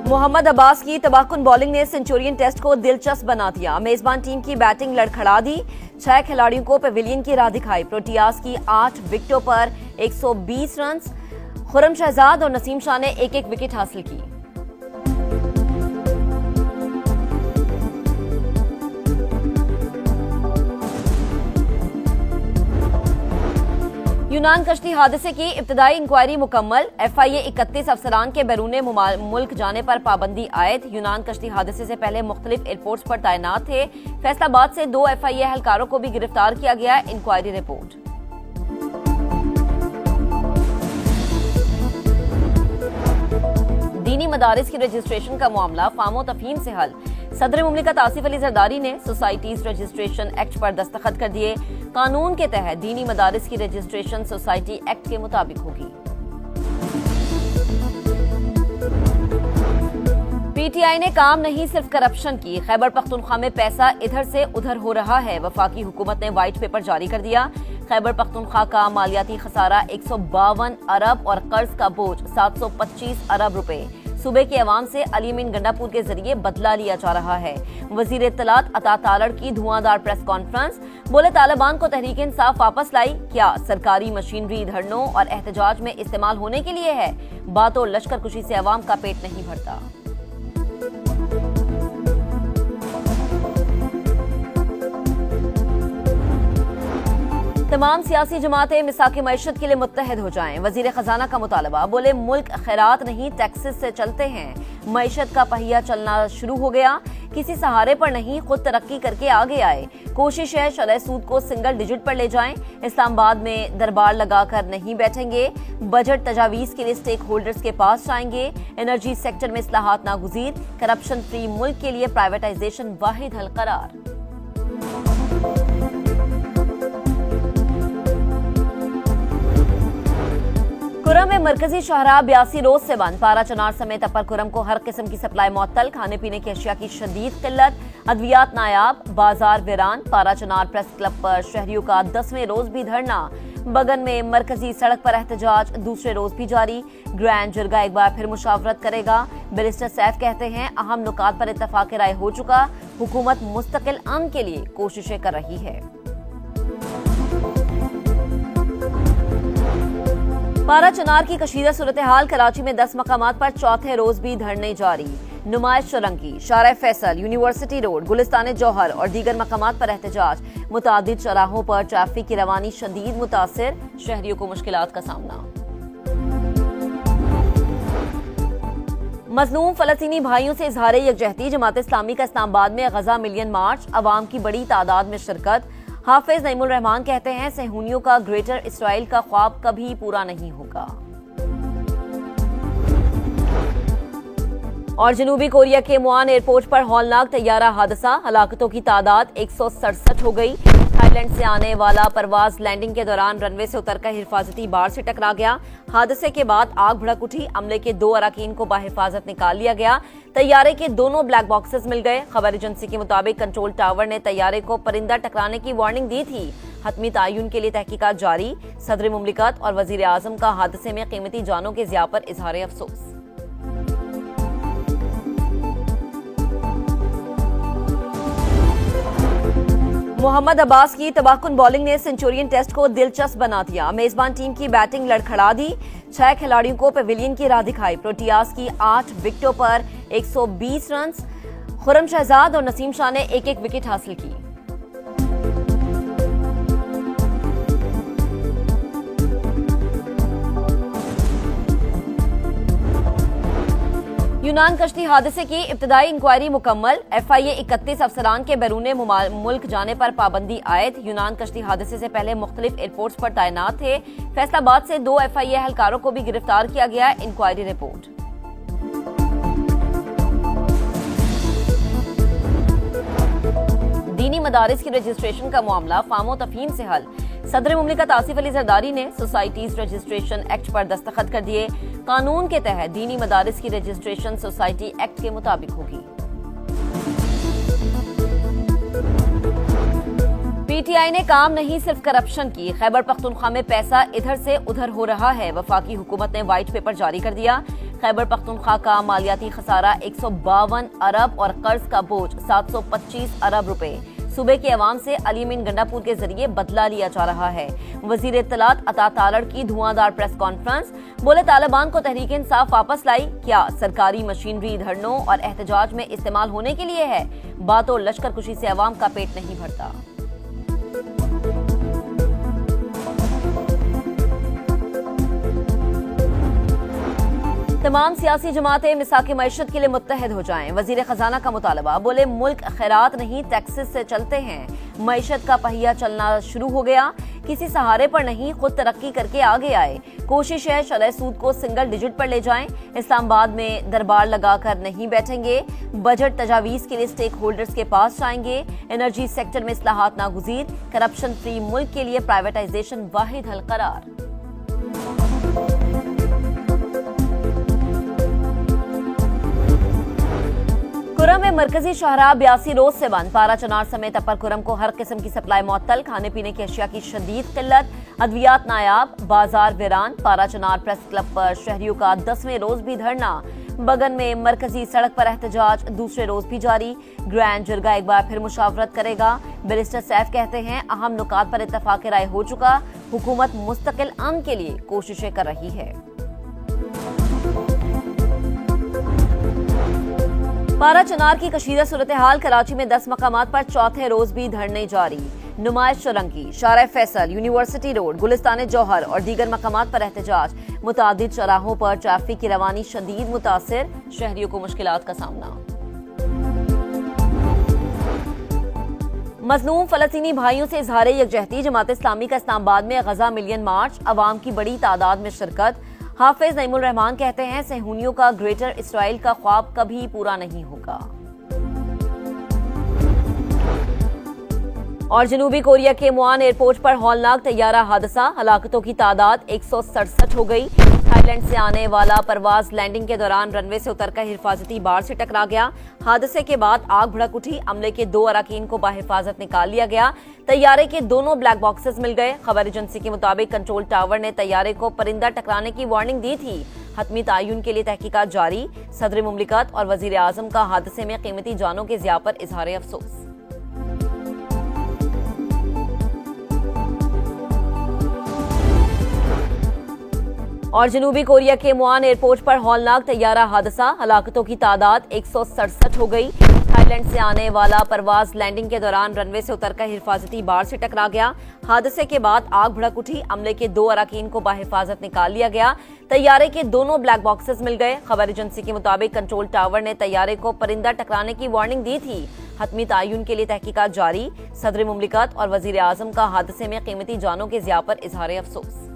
मोहम्मद अब्बास की तबाहकुन बॉलिंग ने Centurion test को दिलचस्प बना दिया। मेजबान टीम की बैटिंग लड़खड़ा दी। 6 खिलाड़ियों को पेविलियन की राह दिखाई। प्रोटियाज की 8 विकेटों पर 120 रन। खुर्रम शहजाद और नसीम शाह ने एक एक विकेट हासिल की। यूनान कश्ती हादसे की इब्तदाई इंक्वायरी मुकम्मल। FIA 31 अफसरान के बैरूने मुल्क जाने पर पाबंदी आयद। यूनान कश्ती हादसे से पहले मुख्तलिफ एयरपोर्ट्स पर तैनात थे। फैसलाबाद से 2 FIA एहलकारों को भी गिरफ्तार किया गया। Inquiry report. दीनी मदारिस की रजिस्ट्रेशन का मामला फामो तफहीम से हल। सदर मुमलिकत आसिफ अली जरदारी ने सोसाइटीज रजिस्ट्रेशन एक्ट पर दस्तखत कर दिए। कानून के तहत दीनी मदारिस की रजिस्ट्रेशन सोसाइटी एक्ट के मुताबिक होगी। PTI ने काम नहीं सिर्फ करप्शन की। खैबर पख्तूनख्वा में पैसा इधर से उधर हो रहा है। वफाकी हुकूमत ने व्हाइट पेपर जारी कर दिया। खैबर पख्तूनख्वा का मालियाती खसारा 152 अरब और कर्ज का बोझ 725 अरब रुपए सूबे के अवाम से अली अमीन गंडापुर के जरिए बदला लिया जा रहा है। वजीर इत्तलात अता तालड़ की धुआंधार प्रेस कॉन्फ्रेंस। बोले, तालिबान को तहरीक इंसाफ वापस लाई। क्या सरकारी मशीनरी धरनों और एहतजाज में इस्तेमाल होने के लिए है? बातों लश्कर कुशी से अवाम का पेट नहीं भरता। तमाम सियासी जमातें मिसाकी मईशत के लिए मुत्तहद हो जाएं। वजीर खजाना का मुतालबा। बोले, मुल्क खैरात नहीं टैक्सेस से चलते हैं। मईशत का पहिया चलना शुरू हो गया। किसी सहारे पर नहीं, खुद तरक्की करके आगे आए। कोशिश है शरह सूद को सिंगल डिजिट पर ले जाएं। इस्लामाबाद में दरबार लगाकर नहीं बैठेंगे। बजट तजावीज के लिए स्टेक होल्डर्स के पास जाएंगे। एनर्जी सेक्टर में इस्लाहात नागुज़ीर। करप्शन फ्री मुल्क के लिए प्राइवेटाइजेशन वाहिद हल करार। कुरम में मरकजी शाहराह 82 रोज से बंद। पारा चनार समेत अपर कुरम को हर किस्म की सप्लाई मुअत्तल। खाने पीने की अशिया की शदीद किल्लत। अद्वियात नायाब, बाजार वीरान। पारा चनार प्रेस क्लब पर शहरियों का 10वें रोज भी धरना। बगन में मरकजी सड़क पर एहतजाज दूसरे रोज भी जारी। ग्रैंड जरगा एक बार फिर मुशावरत करेगा। बैरिस्टर सैफ कहते हैं, अहम नुकात पर इत्तफाक राय हो चुका। हुकूमत मुस्तकिल अमन के लिए कोशिशें कर रही है। पारा चनार की कशीदा सूरत हाल। कराची में 10 मकामात पर चौथे रोज भी धरने जारी। नुमाइश रंगी। शारा फैसल, यूनिवर्सिटी रोड, गुलिस्तान जौहर और दीगर मकामात पर एहतजाज। मुतादिद चौराहों पर ट्रैफिक की रवानी शदीद मुतासिर। शहरियों को मुश्किलात का सामना। मजलूम फलस्तीनी भाइयों से इजहार यकजहती। जमात इस्लामी का इस्लामाबाद में गजा मिलियन मार्च। अवाम की बड़ी तादाद में शिरकत। हाफिज नईमुल रहमान कहते हैं, सेहूनियों का ग्रेटर इसराइल का ख्वाब कभी पूरा नहीं होगा। और जनूबी कोरिया के मुआन एयरपोर्ट पर हौलनाक तैयारा हादसा। हलाकतों की तादाद 167 हो गई। थाईलैंड से आने वाला परवाज लैंडिंग के दौरान रनवे से उतरकर हिफाजती बार से टकरा गया। हादसे के बाद आग भड़क उठी। अमले के 2 अरकान को बाहिफाजत निकाल लिया गया। तैयारे के दोनों ब्लैक बॉक्सेस मिल गए। खबर एजेंसी के मुताबिक कंट्रोल टावर ने तैयारे को परिंदा टकराने की वार्निंग दी थी। हतमी तयन के लिए तहकीकात जारी। सदर मुमलिकत और वजीर आजम का हादसे में कीमती जानों के ज़िया पर इजहार अफसोस। मोहम्मद अब्बास की तबाहकुन बॉलिंग ने सेंचुरियन टेस्ट को दिलचस्प बना दिया। मेजबान टीम की बैटिंग लड़खड़ा दी। 6 खिलाड़ियों को पेविलियन की राह दिखाई। प्रोटियाज की 8 विकेटों पर 120 रन। खुर्रम शहजाद और नसीम शाह ने एक एक विकेट हासिल की। यूनान कश्ती हादसे की इब्तदाई इंक्वायरी मुकम्मल। FIA 31 अफसरान के बैरूने मुल्क जाने पर पाबंदी आयद। यूनान कश्ती हादसे से पहले मुख्तलिफ एयरपोर्ट्स पर तैनात थे। फैसलाबाद से 2 FIA एहलकारों को भी गिरफ्तार किया गया। Inquiry report. दीनी मदारिस की रजिस्ट्रेशन का मामला फामो तफहीम से हल। सदर मुमलिकत आसिफ अली जरदारी ने सोसाइटीज रजिस्ट्रेशन एक्ट पर दस्तखत कर दिए। कानून के तहत दीनी मदारिस की रजिस्ट्रेशन सोसाइटी एक्ट के मुताबिक होगी। PTI ने काम नहीं सिर्फ करप्शन की। खैबर पख्तूनख्वा में पैसा इधर से उधर हो रहा है। वफाकी हुकूमत ने व्हाइट पेपर जारी कर दिया। खैबर पख्तूनख्वा का मालियाती खसारा 152 अरब और कर्ज का बोझ 725 अरब रुपए। सूबे के अवाम से अली अमीन गंडापुर के जरिए बदला लिया जा रहा है। वजीर इत्तलात अता तालड़ की धुआंधार प्रेस कॉन्फ्रेंस, बोले तालिबान को तहरीक इंसाफ वापस लाई, क्या सरकारी मशीनरी धरनों और एहतजाज में इस्तेमाल होने के लिए है? बातों लश्कर कुशी से अवाम का पेट नहीं भरता। तमाम सियासी जमातें मिसाक मईशत के लिए मुत्तहद हो जाएं। वजीर खजाना का मुतालबा, बोले मुल्क खैरात नहीं टैक्सेस से चलते हैं। मईशत का पहिया चलना शुरू हो गया, किसी सहारे पर नहीं, खुद तरक्की करके आगे आए। कोशिश है शरह सूद को सिंगल डिजिट पर ले जाएं। इस्लामाबाद में दरबार लगाकर नहीं बैठेंगे। बजट तजावीज के लिए स्टेक होल्डर्स के पास जाएंगे। एनर्जी सेक्टर में इस्लाहात नागुज़ीर, करप्शन फ्री मुल्क के लिए प्राइवेटाइजेशन वाहिद हल करार। कुरम में मरकजी शाहराह 82 रोज से बंद। पारा चनार समेत अपर कुरम को हर किस्म की सप्लाई मुअत्तल। खाने पीने की अशिया की शदीद किल्लत, अद्वियात नायाब, बाजार वीरान। पारा चनार प्रेस क्लब पर शहरियों का 10वें रोज भी धरना। बगन में मरकजी सड़क पर एहतजाज दूसरे रोज भी जारी। ग्रैंड जिरगा एक बार फिर मुशावरत करेगा। बैरिस्टर सैफ कहते हैं अहम नुकात पर इत्तफाक राय हो चुका, हुकूमत मुस्तकिल अमन के लिए कोशिशें कर रही है। पारा चनार की कशीदा सूरत हाल, कराची में 10 मकामात पर चौथे रोज भी धरने जारी। नुमाइश चौरंगी, शारा फैसल, यूनिवर्सिटी रोड, गुलिस्तान जौहर और दीगर मकामात पर एहतजाज। मुतादिद चौराहों पर ट्रैफिक की रवानी शदीद मुतासिर, शहरियों को मुश्किलात का सामना। मजलूम फलस्तीनी भाइयों से इजहार यकजहती, जमात इस्लामी का इस्लामाबाद में गजा मिलियन मार्च, अवाम की बड़ी तादाद में शिरकत। हाफिज नईमुर रहमान कहते हैं सेहूनियों का ग्रेटर इसराइल का ख्वाब कभी पूरा नहीं होगा। और जनूबी कोरिया के मुआन एयरपोर्ट पर हौलनाक तैयारा हादसा, हलाकतों की तादाद 167 हो गई। थाईलैंड से आने वाला परवाज लैंडिंग के दौरान रनवे से उतरकर हिफाजती बाड़ से टकरा गया। हादसे के बाद आग भड़क उठी। अमले के 2 अरकान को बाहिफाजत निकाल लिया गया। तैयारे के दोनों ब्लैक बॉक्सेस मिल गए। खबर एजेंसी के मुताबिक कंट्रोल टावर ने तैयारे को परिंदा टकराने की वार्निंग दी थी। हतमी तयन के लिए तहकीकात जारी। सदर मुमलिकत और वजीर आजम का हादसे में कीमती जानों के ज़िया पर इजहार अफसोस। और जनूबी कोरिया के मुआन एयरपोर्ट पर हौलनाक तैयारा हादसा, हलाकतों की तादाद 167 हो गई। थाईलैंड से आने वाला परवाज लैंडिंग के दौरान रनवे से उतरकर हिफाजती बाड़ से टकरा गया। हादसे के बाद आग भड़क उठी। अमले के 2 अरकान को बाहिफाजत निकाल लिया गया। तैयारे के दोनों ब्लैक बॉक्सेस मिल गए। खबर एजेंसी के मुताबिक कंट्रोल टावर ने तैयारे को परिंदा टकराने की वार्निंग दी थी। हतमी तयन के लिए तहकीकात जारी। सदर मुमलिकत और वजीर आजम का हादसे में कीमती जानों के ज़िया पर इजहार अफसोस।